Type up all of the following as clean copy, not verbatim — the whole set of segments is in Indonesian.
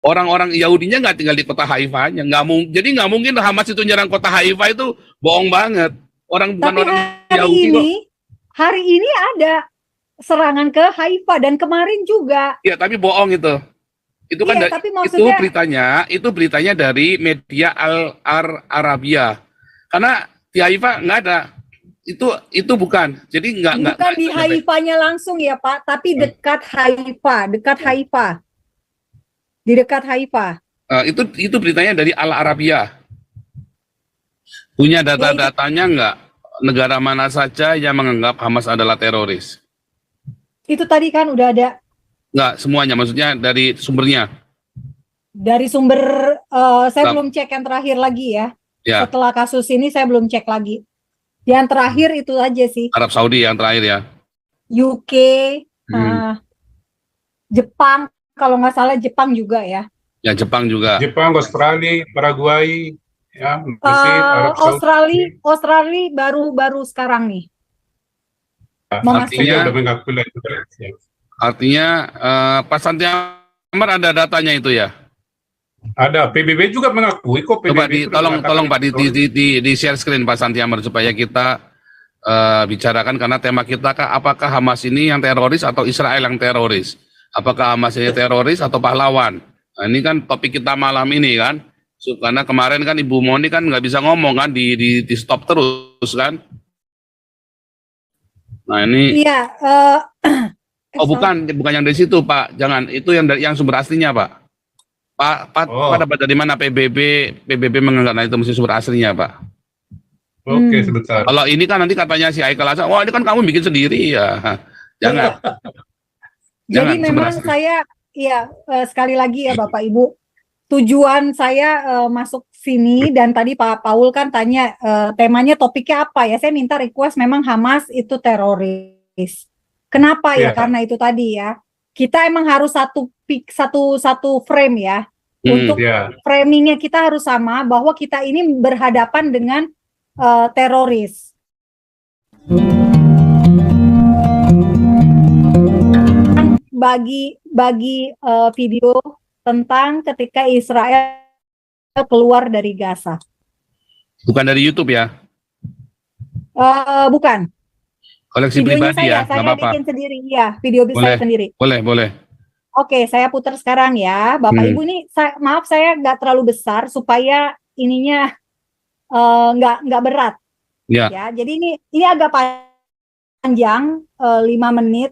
Orang-orang Yahudinya nggak tinggal di kota Haifa-nya, jadi nggak mungkin Hamas itu nyerang kota Haifa, itu bohong banget. Bukan Tapi orang hari Yahudi kok. ini ada serangan ke Haifa dan kemarin juga. Ya, tapi bohong itu. Itu kan Iya, tapi maksudnya itu beritanya dari media Al Arabia. Karena di Haifa nggak ada. Itu bukan. Jadi bukan di Haifanya langsung ya Pak, tapi dekat Haifa, di dekat Haifa. Itu beritanya dari Al Arabia. Punya data-datanya nggak? Negara mana saja yang menganggap Hamas adalah teroris? Itu tadi kan udah ada. Nggak semuanya, maksudnya dari sumbernya. Dari sumber, saya belum cek yang terakhir lagi ya. Setelah kasus ini saya belum cek lagi. Yang terakhir itu aja sih. Arab Saudi yang terakhir ya. UK, Jepang, kalau nggak salah Jepang juga ya. Ya, Jepang juga. Jepang, Australia, Paraguay, ya, Mesir, Arab Saudi. Australia baru sekarang nih. Artinya Pak Santi Amar ada datanya itu ya? Ada, PBB juga mengakui kok. Coba tolong Pak di share screen Pak Santi Amar supaya kita bicarakan, karena tema kita apakah Hamas ini yang teroris atau Israel yang teroris? Apakah Hamas ini teroris atau pahlawan? Nah, ini kan topik kita malam ini kan. Karena kemarin kan Ibu Moni kan nggak bisa ngomong kan, di stop terus kan. Nah ini. Iya. Bukan yang dari situ Pak. Jangan, itu yang sumber aslinya Pak. Pak dapat dari mana PBB menganggap itu mesti sumber aslinya Pak? Oke, sebentar. Kalau ini kan nanti katanya si Haikal Hasan, wah ini kan kamu bikin sendiri ya. Jangan. Jadi memang saya, ya sekali lagi ya Bapak Ibu, tujuan saya masuk sini, dan tadi Pak Paul kan tanya temanya topiknya apa ya, saya minta request memang Hamas itu teroris. Kenapa ya? Karena itu tadi ya, kita emang harus satu frame ya. Untuk framingnya kita harus sama, bahwa kita ini berhadapan dengan teroris. Bagi video tentang ketika Israel keluar dari Gaza. Bukan dari YouTube ya? Bukan. Koleksi videonya pribadi ya, saya bikin sendiri ya, video saya sendiri. Boleh. Oke, saya putar sekarang ya, Bapak Ibu. Ini maaf saya nggak terlalu besar supaya ininya nggak berat. Ya. Jadi ini agak panjang, 5 menit.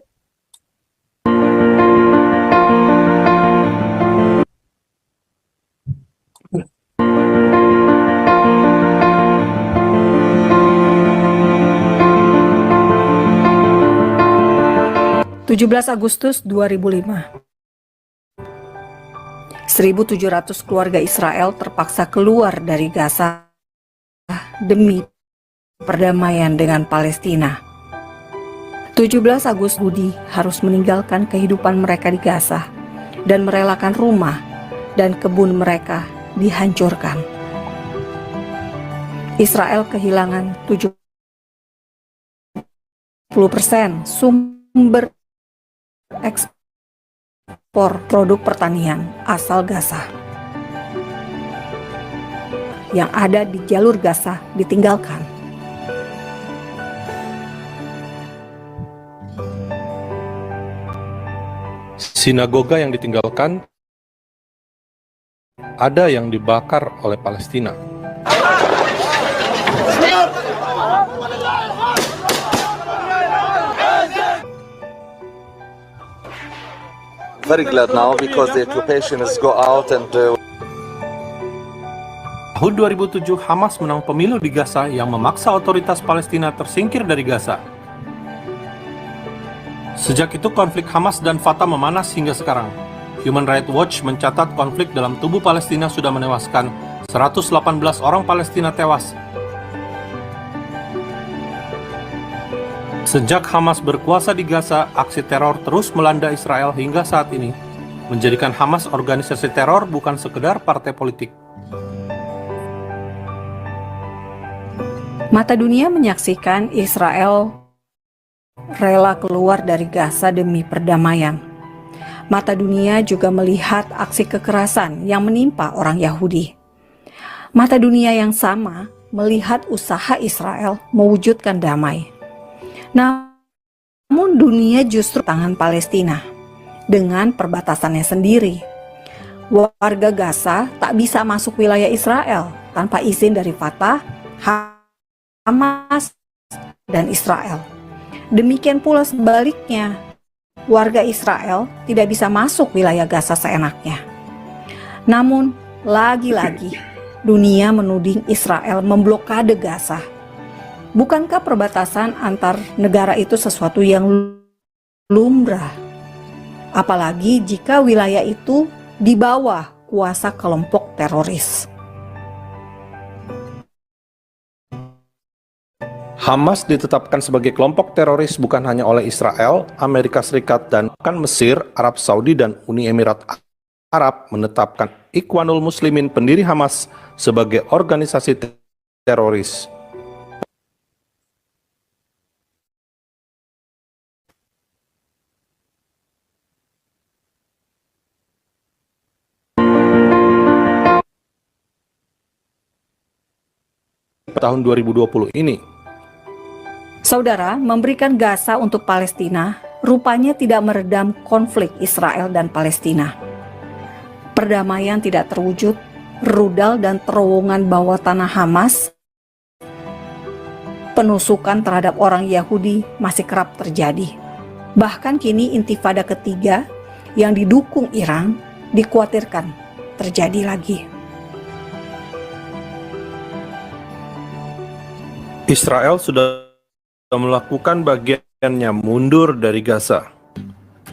(17 Agustus 2005) 1.700 keluarga Israel terpaksa keluar dari Gaza demi perdamaian dengan Palestina. 17 Agustus Budi harus meninggalkan kehidupan mereka di Gaza dan merelakan rumah dan kebun mereka dihancurkan. Israel kehilangan 70% sumber ekspor produk pertanian asal Gaza. Yang ada di jalur Gaza ditinggalkan. Sinagoga yang ditinggalkan, ada yang dibakar oleh Palestina. Very glad now because the occupation is go out and Tahun 2007 Hamas menang pemilu di Gaza yang memaksa otoritas Palestina tersingkir dari Gaza. Sejak itu konflik Hamas dan Fatah memanas hingga sekarang. Human Rights Watch mencatat konflik dalam tubuh Palestina sudah menewaskan 118 orang Palestina tewas. Sejak Hamas berkuasa di Gaza, aksi teror terus melanda Israel hingga saat ini, menjadikan Hamas organisasi teror bukan sekedar partai politik. Mata dunia menyaksikan Israel rela keluar dari Gaza demi perdamaian. Mata dunia juga melihat aksi kekerasan yang menimpa orang Yahudi. Mata dunia yang sama melihat usaha Israel mewujudkan damai. Namun dunia justru tangan Palestina dengan perbatasannya sendiri. Warga Gaza tak bisa masuk wilayah Israel tanpa izin dari Fatah, Hamas, dan Israel. Demikian pula sebaliknya, warga Israel tidak bisa masuk wilayah Gaza seenaknya. Namun, lagi-lagi, dunia menuding Israel memblokade Gaza. Bukankah perbatasan antar negara itu sesuatu yang lumrah? Apalagi jika wilayah itu di bawah kuasa kelompok teroris. Hamas ditetapkan sebagai kelompok teroris bukan hanya oleh Israel, Amerika Serikat, dan bahkan Mesir, Arab Saudi, dan Uni Emirat Arab menetapkan Ikhwanul Muslimin pendiri Hamas sebagai organisasi teroris. Tahun 2020 ini, Saudara, memberikan Gaza untuk Palestina rupanya tidak meredam konflik Israel dan Palestina. Perdamaian tidak terwujud, rudal dan terowongan bawah tanah Hamas, penusukan terhadap orang Yahudi masih kerap terjadi. Bahkan kini intifada ketiga yang didukung Iran dikhawatirkan terjadi lagi. Israel sudah melakukan bagiannya mundur dari Gaza.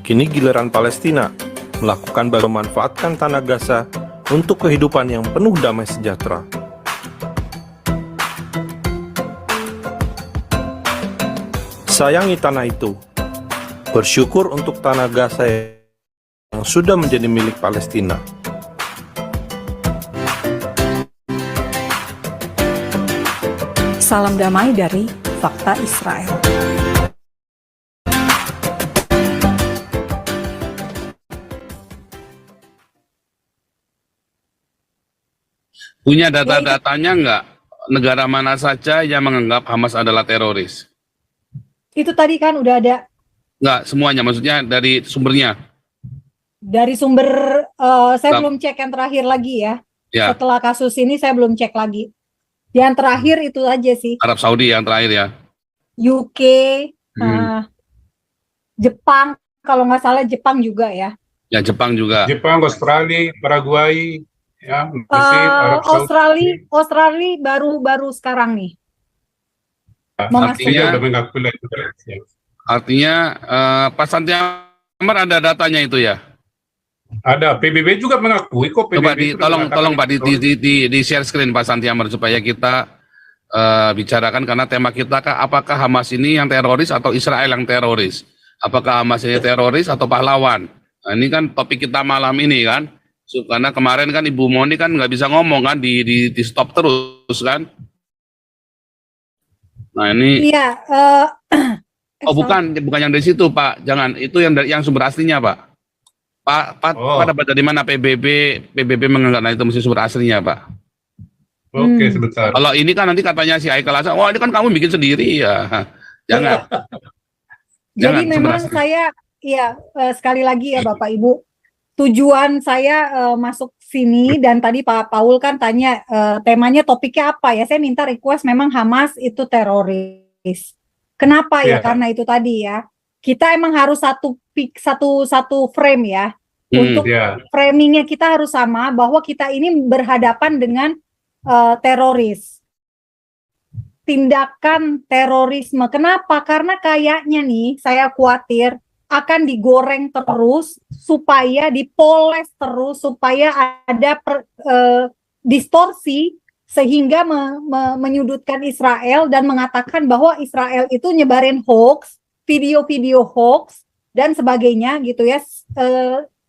Kini giliran Palestina melakukan memanfaatkan tanah Gaza untuk kehidupan yang penuh damai sejahtera. Sayangi tanah itu. Bersyukur untuk tanah Gaza yang sudah menjadi milik Palestina. Salam damai dari Fakta Israel. Punya data-datanya nggak? Negara mana saja yang menganggap Hamas adalah teroris? Itu tadi kan udah ada Nggak semuanya, maksudnya dari sumbernya. dari sumber, saya Nah. belum cek yang terakhir lagi ya. Ya, Setelah kasus ini saya belum cek lagi. Yang terakhir itu aja sih, Arab Saudi yang terakhir ya. UK, Jepang, kalau nggak salah Jepang juga ya. Ya, Jepang juga. Jepang, Australia, Paraguay, ya, Mesir, Arab Saudi. Australia baru sekarang nih. mau masuk. Artinya- Sudah mengakui lagi. Ya. Artinya Pak Santi Amar ada datanya itu ya. Ada, PBB juga mengakui kok. Coba PBB sudah tolong mengatakan Pak itu. di share screen Pak Santi Amar supaya kita bicarakan, karena tema kita apakah Hamas ini yang teroris atau Israel yang teroris? Apakah Hamas ini teroris atau pahlawan? Nah, ini kan topik kita malam ini kan. Karena kemarin kan Ibu Moni kan nggak bisa ngomong kan, di stop terus kan. Nah ini Iya. oh bukan yang dari situ Pak, jangan, itu yang sumber aslinya Pak. Oh. Pada dari mana PBB menganggap itu mesti sumber aslinya Pak. Oke, sebentar. Kalau ini kan nanti katanya si Haikal Hasan, wah ini kan kamu bikin sendiri ya. Jangan. Jadi Jangan, memang sebenarnya. saya, ya sekali lagi ya Bapak Ibu, tujuan saya masuk sini dan tadi Pak Paul kan tanya temanya topiknya apa ya, saya minta request memang Hamas itu teroris. Kenapa ya? Iya. Karena itu tadi ya, kita emang harus satu frame ya. Untuk Ya, framingnya kita harus sama bahwa kita ini berhadapan dengan teroris. Tindakan terorisme. Kenapa? Karena kayaknya nih saya khawatir akan digoreng terus supaya dipoles terus supaya ada distorsi sehingga menyudutkan Israel dan mengatakan bahwa Israel itu nyebarin hoax, video-video hoax dan sebagainya gitu ya,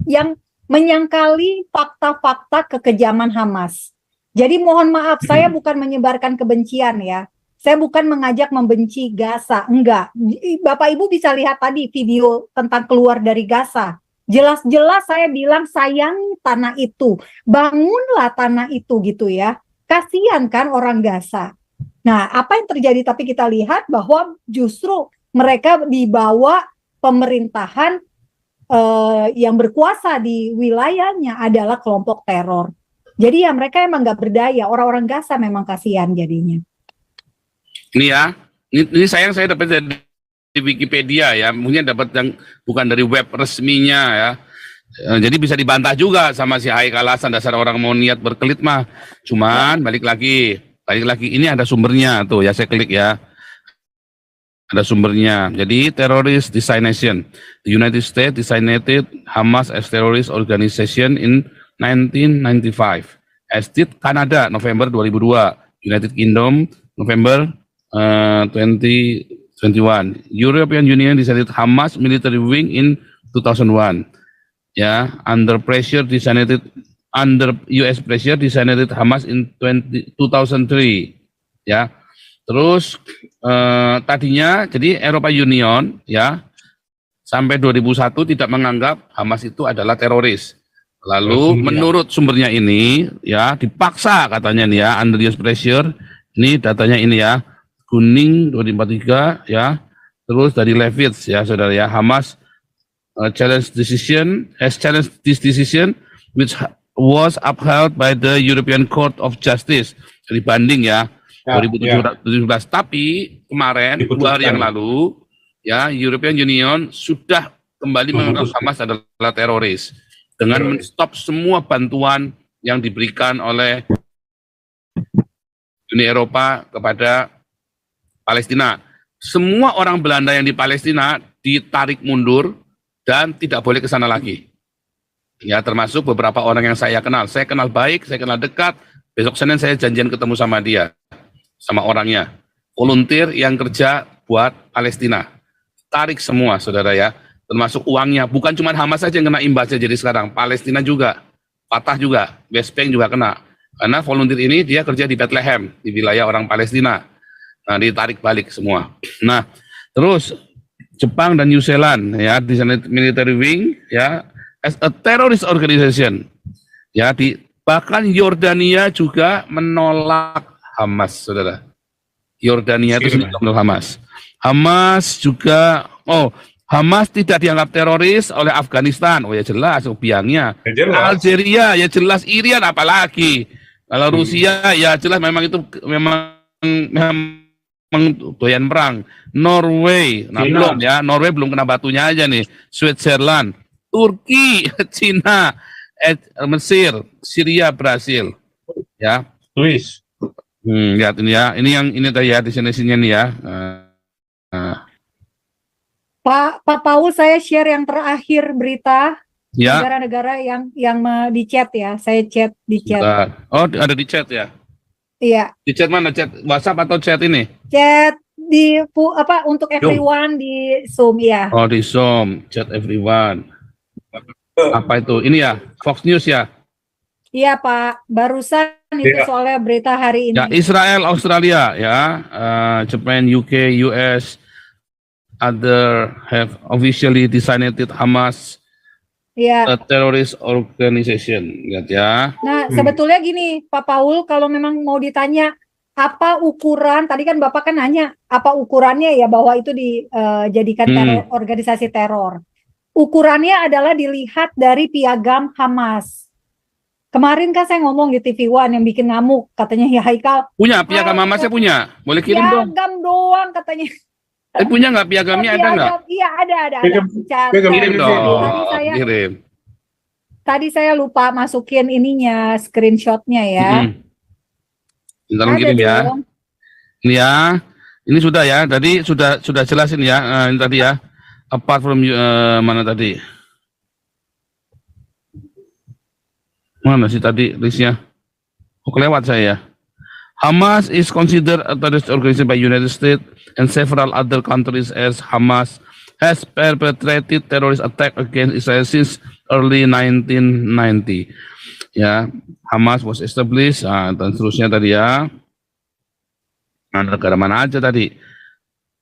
yang menyangkali fakta-fakta kekejaman Hamas. Jadi mohon maaf, saya bukan menyebarkan kebencian ya. Saya bukan mengajak membenci Gaza, enggak. Bapak Ibu bisa lihat tadi video tentang keluar dari Gaza. Jelas-jelas saya bilang sayangi tanah itu, bangunlah tanah itu gitu ya. Kasihan kan orang Gaza. Nah, apa yang terjadi? Tapi kita lihat bahwa justru mereka di bawah pemerintahan yang berkuasa di wilayahnya adalah kelompok teror. Jadi ya mereka emang nggak berdaya. Orang-orang Gaza memang kasihan jadinya. Ini ya, ini saya dapat dari Wikipedia ya, mungkin dapat yang bukan dari web resminya ya. Jadi bisa dibantah juga sama si Haikal Hasan, dasar orang mau niat berkelit mah. Cuman balik lagi ini ada sumbernya tuh ya, saya klik ya. Ada sumbernya. Jadi terrorist designation. The United States designated Hamas as terrorist organization in 1995. As did Canada November 2002. United Kingdom November 2021. European Union designated Hamas military wing in 2001. Ya, under US pressure designated Hamas in 2003. Ya. Terus tadinya jadi Eropa Union ya sampai 2001 tidak menganggap Hamas itu adalah teroris. Lalu menurut sumbernya ini ya dipaksa katanya nih ya, under US pressure, ini datanya ini ya, Kuning 2043 ya. Terus dari Levitz ya saudara ya, Hamas challenge this decision which was upheld by the European Court of Justice. Jadi banding ya. 2017. Tapi kemarin 2 hari yang lalu ya European Union sudah kembali menganggap Hamas adalah teroris dengan menstop semua bantuan yang diberikan oleh Uni Eropa kepada Palestina. Semua orang Belanda yang di Palestina ditarik mundur dan tidak boleh ke sana lagi. Ya, termasuk beberapa orang yang saya kenal. Saya kenal baik, saya kenal dekat. Besok Senin saya janjian ketemu sama dia. Sama orangnya, volunteer yang kerja buat Palestina, tarik semua saudara ya, termasuk uangnya. Bukan cuma Hamas saja yang kena imbasnya, jadi sekarang Palestina juga, Fatah juga, West Bank juga kena, karena volunteer ini dia kerja di Bethlehem, di wilayah orang Palestina. Nah, ditarik balik semua. Nah, terus Jepang dan New Zealand ya, di sana military wing ya, as a terrorist organization ya, bahkan Yordania juga menolak Hamas, saudara. Yordania itu sendiri menolak Hamas. Hamas juga, Hamas tidak dianggap teroris oleh Afghanistan. Oh ya jelas, biangnya. Algeria ya jelas, Irian apalagi. Kalau Rusia ya jelas memang itu memang doyan perang. Norway, nah belum ya, Norway belum kena batunya aja nih. Switzerland, Turki, Cina, Mesir, Syria, Brasil, ya. Swiss. Lihat ini ya, ini tadi ya destinasinya nih ya. Pak Paul, saya share yang terakhir berita Ya. negara-negara yang di chat ya, saya chat di chat. Oh, ada di chat ya? Iya. Di chat mana? Chat WhatsApp atau chat ini? Chat di untuk everyone di Zoom ya. Oh, di Zoom, chat everyone. Apa itu? Ini ya, Fox News ya? Iya Pak, barusan itu soalnya berita hari ini. Ya, Israel, Australia ya, Japan, UK, US, other have officially designated Hamas a terrorist organization. Lihat ya. Nah, sebetulnya gini, Pak Paul, kalau memang mau ditanya apa ukuran, tadi kan Bapak kan nanya apa ukurannya ya bahwa itu dijadikan organisasi teror. Ukurannya adalah dilihat dari piagam Hamas. Kemarin kan saya ngomong di TV One yang bikin ngamuk, katanya ya Haikal. Punya piagam Hamasnya punya, boleh kirim dong. Piagam doang katanya. Punya nggak piagamnya, ada nggak? Iya ada. Kirim dong. Kirim. Tadi saya lupa masukin ininya, screenshotnya ya. Bentar kirim ya. Ini ya, ini sudah ya. Tadi sudah jelasin ya. Ini tadi ya. Apart from mana tadi? Mana sih tadi listnya? Oh, kelewat saya. Hamas is considered a terrorist organization by United States and several other countries as Hamas has perpetrated terrorist attack against Israel since early 1990. Ya, Hamas was established dan seterusnya tadi ya. Nah, negara mana aja tadi?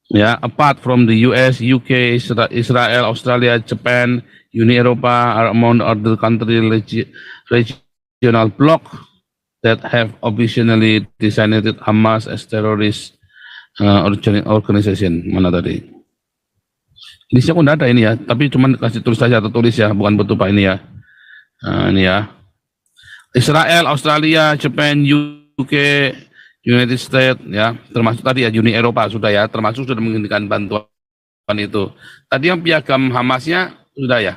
Ya, apart from the US, UK, Israel, Australia, Japan, Uni Eropa are among other country regional bloc that have officially designated Hamas as terrorist organization. Mana tadi? Ini sih aku nggak ada ini ya, tapi cuman kasih tulis saja atau tulis ya, bukan betul Pak ini ya. Ini ya. Israel, Australia, Japan, UK, United States ya, termasuk tadi ya Uni Eropa sudah ya, termasuk sudah menghentikan bantuan itu. Tadi yang piagam Hamasnya sudah ya.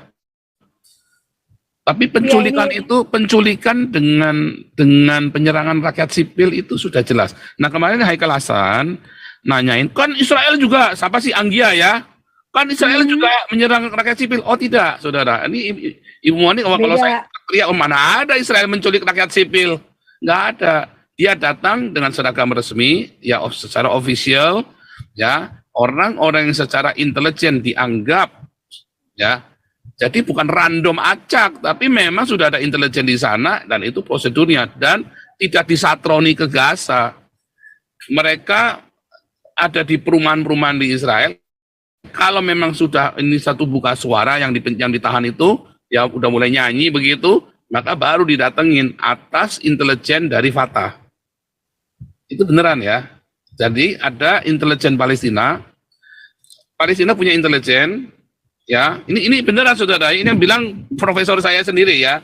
Tapi penculikan itu penculikan dengan penyerangan rakyat sipil itu sudah jelas. Nah kemarin Haikal Hasan nanyain, kan Israel juga siapa sih Anggia ya? Kan Israel juga menyerang rakyat sipil. Oh tidak, saudara. Ini Ibu Moni kalau saya teriak, mana ada Israel menculik rakyat sipil? Nggak ada. Dia datang dengan seragam resmi, ya secara official, ya orang-orang yang secara intelijen dianggap, ya. Jadi bukan random acak, tapi memang sudah ada intelijen di sana dan itu prosedurnya dan tidak disatroni ke Gaza. Mereka ada di perumahan-perumahan di Israel. Kalau memang sudah ini satu buka suara yang ditahan itu, ya udah mulai nyanyi begitu, maka baru didatengin atas intelijen dari Fatah. Itu beneran ya. Jadi ada intelijen Palestina. Palestina punya intelijen. Ya, ini beneran saudara. Ini yang bilang profesor saya sendiri ya.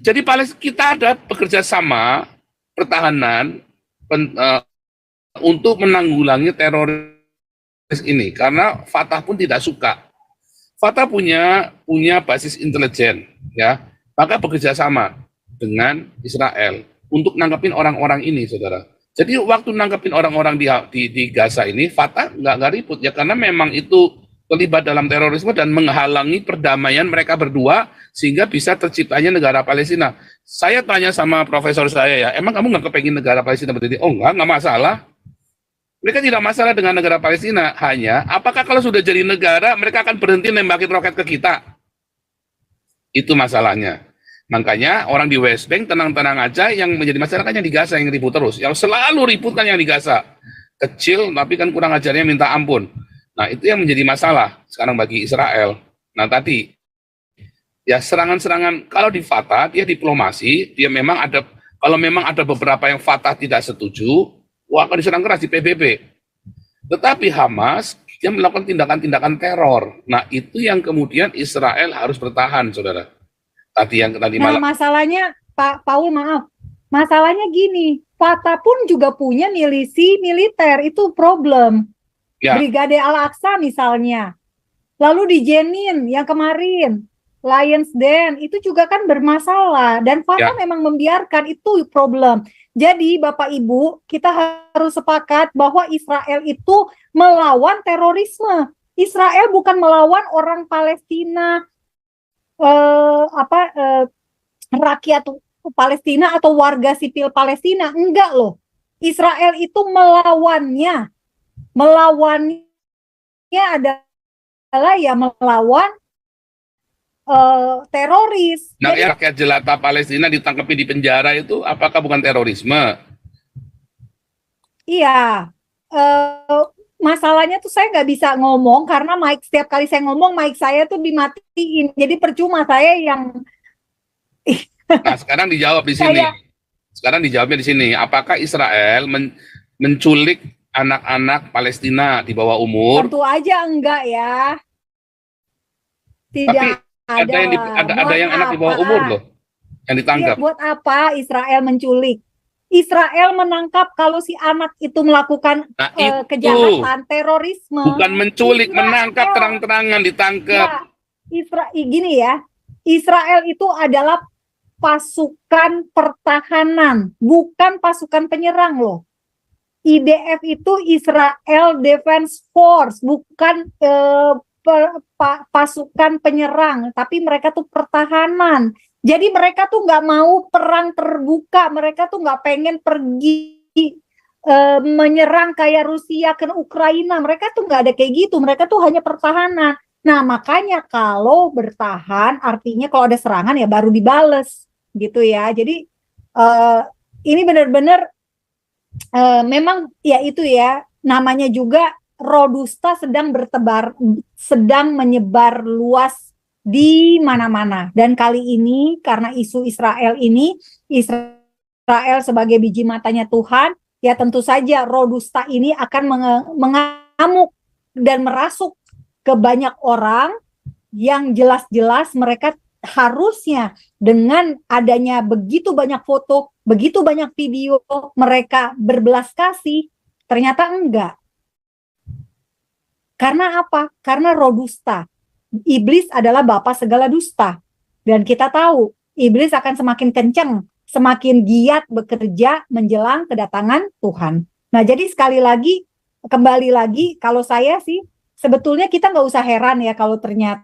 Jadi kita ada bekerja sama pertahanan untuk menanggulangi teroris ini karena Fatah pun tidak suka. Fatah punya basis intelijen ya. Maka bekerja sama dengan Israel untuk nangkepin orang-orang ini saudara. Jadi waktu nangkepin orang-orang di Gaza ini Fatah nggak ribut ya karena memang itu terlibat dalam terorisme dan menghalangi perdamaian mereka berdua sehingga bisa terciptanya negara Palestina. Saya tanya sama profesor saya ya, emang kamu nggak kepengin negara Palestina berdiri? Oh nggak masalah. Mereka tidak masalah dengan negara Palestina, hanya apakah kalau sudah jadi negara mereka akan berhenti nembakin roket ke kita? Itu masalahnya. Makanya orang di West Bank tenang-tenang aja, yang menjadi masyarakatnya di Gaza yang ribut terus. Yang selalu ribut kan yang di Gaza. Kecil tapi kan kurang ajarnya minta ampun. Nah, itu yang menjadi masalah sekarang bagi Israel. Nah, tadi, ya serangan-serangan, kalau di Fatah, dia diplomasi, dia memang ada, kalau memang ada beberapa yang Fatah tidak setuju, akan diserang keras di PBB. Tetapi Hamas, dia melakukan tindakan-tindakan teror. Nah, itu yang kemudian Israel harus bertahan, saudara. Tadi malam. Masalahnya, Pak Paul, maaf. Masalahnya gini, Fatah pun juga punya milisi militer, itu problem. Ya. Brigade Al-Aqsa misalnya, lalu di Jenin yang kemarin, Lions Den, itu juga kan bermasalah, dan Fatah memang membiarkan, itu problem. Jadi Bapak Ibu, kita harus sepakat bahwa Israel itu melawan terorisme. Israel bukan melawan orang Palestina, rakyat Palestina atau warga sipil Palestina, enggak loh. Israel itu melawannya adalah ya melawan teroris. Nah, jadi, rakyat jelata Palestina ditangkapi di penjara itu apakah bukan terorisme? Iya, masalahnya tuh saya nggak bisa ngomong karena mic, setiap kali saya ngomong mic saya tuh dimatiin, jadi percuma saya yang. Nah, sekarang dijawab di sini. Sekarang dijawabnya di sini. Apakah Israel menculik anak-anak Palestina di bawah umur? Tentu aja enggak ya. Tidak. Tapi ada yang anak di bawah umur loh yang ditangkap. Ya, buat apa Israel menculik? Israel menangkap kalau si anak itu melakukan kejahatan terorisme. Bukan menculik, menangkap terang-terangan, ditangkap. Ya, gini ya, Israel itu adalah pasukan pertahanan, bukan pasukan penyerang loh. IDF itu Israel Defense Force, bukan pasukan penyerang, tapi mereka tuh pertahanan. Jadi mereka tuh nggak mau perang terbuka, mereka tuh nggak pengen pergi menyerang kayak Rusia ke Ukraina, mereka tuh nggak ada kayak gitu, mereka tuh hanya pertahanan. Nah makanya kalau bertahan artinya kalau ada serangan ya baru dibales gitu ya. Jadi ini benar-benar memang ya itu ya, namanya juga Rodusta sedang menyebar luas di mana-mana. Dan kali ini karena isu Israel ini, Israel sebagai biji matanya Tuhan, ya tentu saja roh dusta ini akan mengamuk dan merasuk ke banyak orang yang jelas-jelas mereka harusnya dengan adanya begitu banyak foto, begitu banyak video, mereka berbelas kasih, ternyata enggak. Karena apa? Karena roh dusta. Iblis adalah bapa segala dusta. Dan kita tahu, iblis akan semakin kencang, semakin giat bekerja menjelang kedatangan Tuhan. Nah, jadi sekali lagi, kembali lagi, kalau saya sih, sebetulnya kita nggak usah heran ya kalau ternyata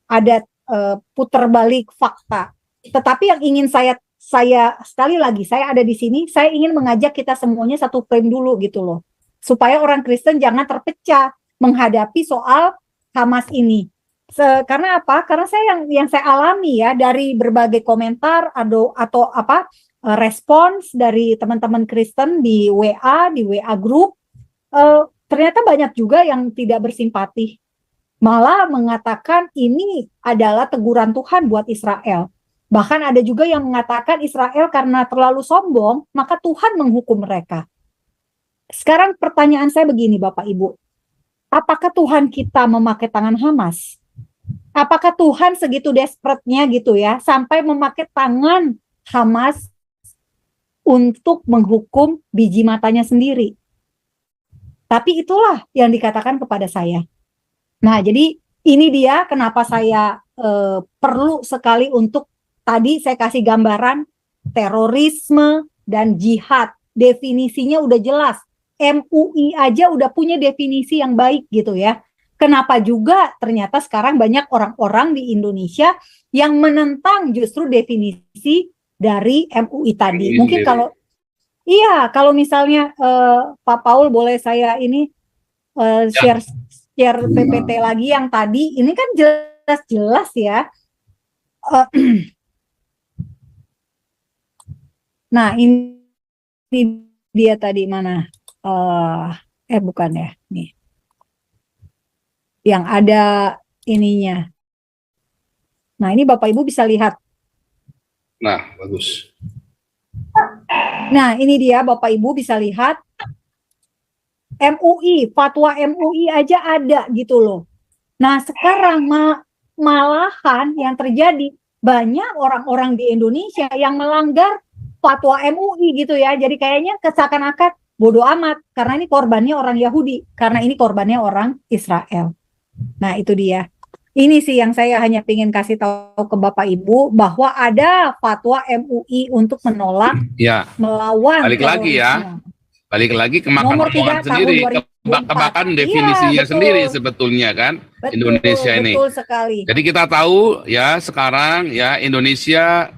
ada putar balik fakta. Tetapi yang ingin saya sekali lagi, saya ada di sini, saya ingin mengajak kita semuanya satu frame dulu gitu loh. Supaya orang Kristen jangan terpecah menghadapi soal Hamas ini. Karena apa? Karena saya yang saya alami ya dari berbagai komentar atau respons dari teman-teman Kristen di WA group, ternyata banyak juga yang tidak bersimpati. Malah mengatakan ini adalah teguran Tuhan buat Israel. Bahkan ada juga yang mengatakan Israel karena terlalu sombong, maka Tuhan menghukum mereka. Sekarang pertanyaan saya begini Bapak Ibu, apakah Tuhan kita memakai tangan Hamas? Apakah Tuhan segitu desperate-nya gitu ya, sampai memakai tangan Hamas untuk menghukum biji matanya sendiri? Tapi itulah yang dikatakan kepada saya. Nah, jadi ini dia kenapa saya perlu sekali untuk tadi saya kasih gambaran terorisme dan jihad. Definisinya udah jelas. MUI aja udah punya definisi yang baik gitu ya. Kenapa juga ternyata sekarang banyak orang-orang di Indonesia yang menentang justru definisi dari MUI tadi. Mungkin kalau misalnya Pak Paul boleh saya ini share PPT lagi yang tadi, ini kan jelas-jelas ya. Nah ini dia tadi mana? Bukan ya, nih. Yang ada ininya. Nah, ini Bapak Ibu bisa lihat. Nah, bagus. Nah, ini dia Bapak Ibu bisa lihat. MUI, fatwa MUI aja ada gitu loh. Nah, sekarang malahan yang terjadi banyak orang-orang di Indonesia yang melanggar fatwa MUI gitu ya. Jadi kayaknya seakan-akan bodoh amat karena ini korbannya orang Yahudi, karena ini korbannya orang Israel. Nah, itu dia. Ini sih yang saya hanya ingin kasih tahu ke Bapak Ibu bahwa ada fatwa MUI untuk menolak, melawan balik lagi ke Mahkamah Kehormatan sendiri, bahkan definisinya sendiri sebetulnya kan. Betul, Indonesia ini. Betul sekali. Jadi kita tahu ya sekarang ya Indonesia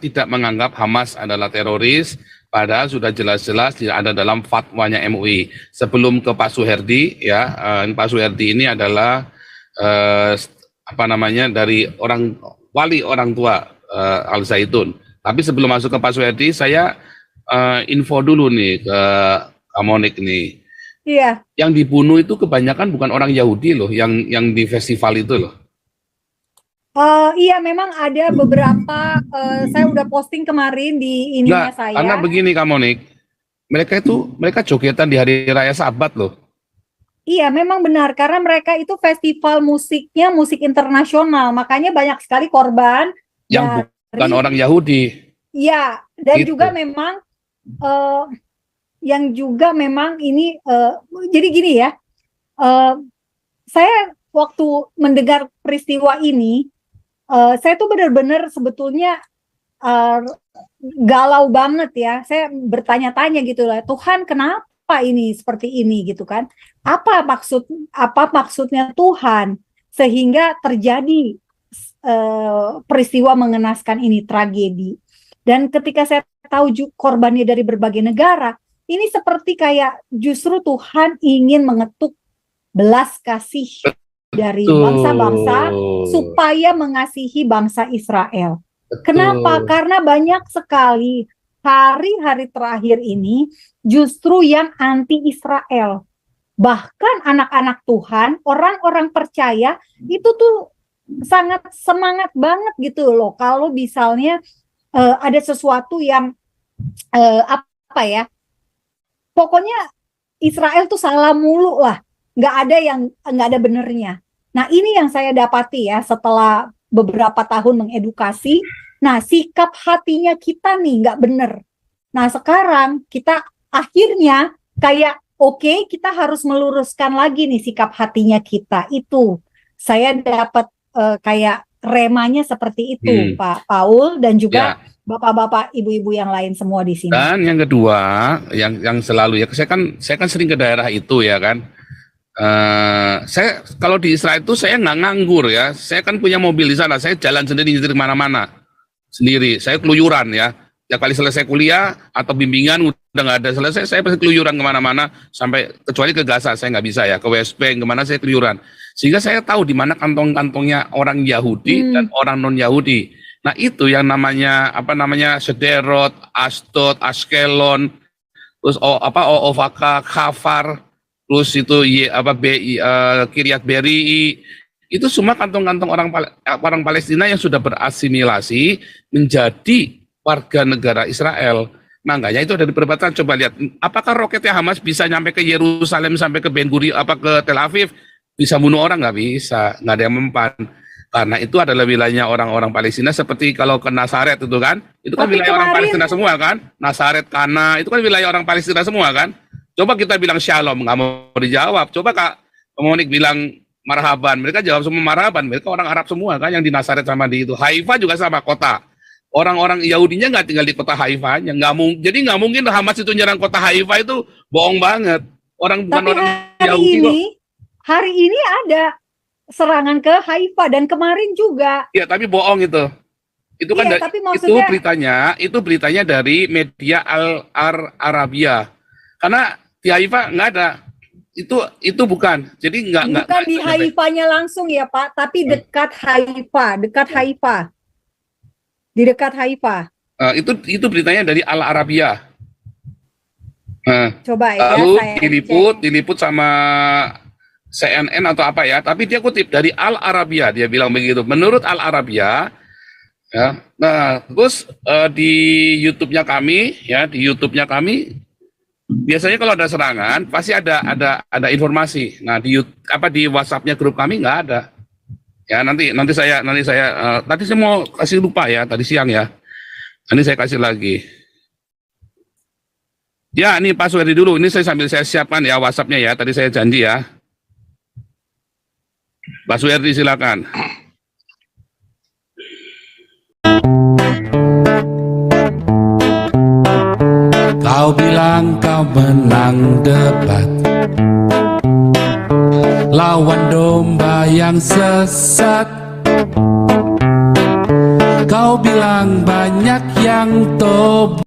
tidak menganggap Hamas adalah teroris, padahal sudah jelas-jelas tidak ada dalam fatwanya MUI. Sebelum ke Pak Suherdi ya, Pak Suherdi ini adalah dari wali orang tua Al Zaitun. Tapi sebelum masuk ke Pak Suherdi, saya info dulu nih ke Kamonik nih. Iya. Yang dibunuh itu kebanyakan bukan orang Yahudi loh, yang di festival itu loh. Iya, memang ada beberapa. Saya udah posting kemarin di ininya saya. Karena begini Kamonik, mereka jogetan di hari raya Sabat loh. Iya, memang benar karena mereka itu festival musiknya musik internasional, makanya banyak sekali korban yang bukan orang Yahudi. Iya, dan gitu. juga memang ini jadi gini ya, saya waktu mendengar peristiwa ini, saya tuh benar-benar sebetulnya galau banget ya. Saya bertanya-tanya gitu lah, Tuhan kenapa ini seperti ini gitu kan? Apa maksudnya Tuhan sehingga terjadi peristiwa mengenaskan ini, tragedi. Dan ketika saya tahu korbannya dari berbagai negara, ini seperti kayak justru Tuhan ingin mengetuk belas kasih dari bangsa-bangsa supaya mengasihi bangsa Israel. Betul. Kenapa? Karena banyak sekali hari-hari terakhir ini justru yang anti Israel. Bahkan anak-anak Tuhan, orang-orang percaya itu tuh sangat semangat banget gitu loh. Kalau misalnya ada sesuatu yang apa ya, pokoknya Israel tuh salah mulu lah, nggak ada benernya. Nah ini yang saya dapati ya setelah beberapa tahun mengedukasi. Nah sikap hatinya kita nih nggak bener. Nah sekarang kita akhirnya kayak oke, kita harus meluruskan lagi nih sikap hatinya kita. Itu saya dapat kayak remanya seperti itu, Pak Paul dan juga bapak-bapak, ibu-ibu yang lain semua di sini. Dan yang kedua, yang selalu ya, saya kan sering ke daerah itu ya kan. Saya kalau di Israel itu saya nggak nganggur ya. Saya kan punya mobil di sana. Saya jalan sendiri di mana-mana sendiri. Saya keluyuran ya. Ya kali selesai kuliah atau bimbingan udah nggak ada selesai, saya pasti keluyuran kemana-mana sampai kecuali ke Gaza saya nggak bisa ya, ke West Bank kemana saya keluyuran. Sehingga saya tahu di mana kantong-kantongnya orang Yahudi dan orang non Yahudi. Nah itu yang namanya Sderot, Ashdod, Ashkelon, terus Ovaka, Khafar, terus itu Kiryat Berii, itu semua kantong-kantong orang Palestina yang sudah berasimilasi menjadi warga negara Israel. Makanya itu ada di perbatasan. Coba lihat, apakah roketnya Hamas bisa nyampe ke Yerusalem sampai ke Ben Gurion, ke Tel Aviv, bisa bunuh orang? Nggak bisa, nggak ada yang mempan. Karena itu adalah wilayahnya orang-orang Palestina. Seperti kalau ke Nazaret itu kan wilayah orang Palestina semua kan. Nazaret, Kana, itu kan wilayah orang Palestina semua kan. Coba kita bilang shalom, nggak mau dijawab. Coba Kak Monik bilang marhaban, mereka jawab semua marhaban. Mereka orang Arab semua kan yang di Nazaret sama di itu. Haifa juga sama kota. Orang-orang Yahudinya nggak tinggal di kota Haifa, jadi nggak mungkin Hamas itu nyerang kota Haifa, itu bohong banget. Bukan orang Yahudi. Hari ini ada serangan ke Haifa dan kemarin juga. Ya, tapi bohong itu. Itu kan tapi maksudnya, itu beritanya dari media Al Arabia. Karena di Haifa nggak ada. Itu bukan. Jadi nggak di Haifanya langsung ya Pak, tapi dekat Haifa. Di dekat Haifa. Itu beritanya dari Al Arabia. Coba ya. Lalu diliput sama CNN atau apa ya? Tapi dia kutip dari Al Arabia. Dia bilang begitu. Menurut Al Arabia, ya. Nah, terus di YouTube-nya kami, biasanya kalau ada serangan pasti ada informasi. Nah di WhatsApp-nya grup kami nggak ada. Ya nanti saya tadi saya mau kasih lupa ya tadi siang ya. Nanti saya kasih lagi. Ya ini Pak Suherdi dulu. Ini sambil saya siapkan ya WhatsApp-nya ya. Tadi saya janji ya. Pak Suherdi silakan. Kau bilang kau menang debat lawan domba yang sesat. Kau bilang banyak yang tobat.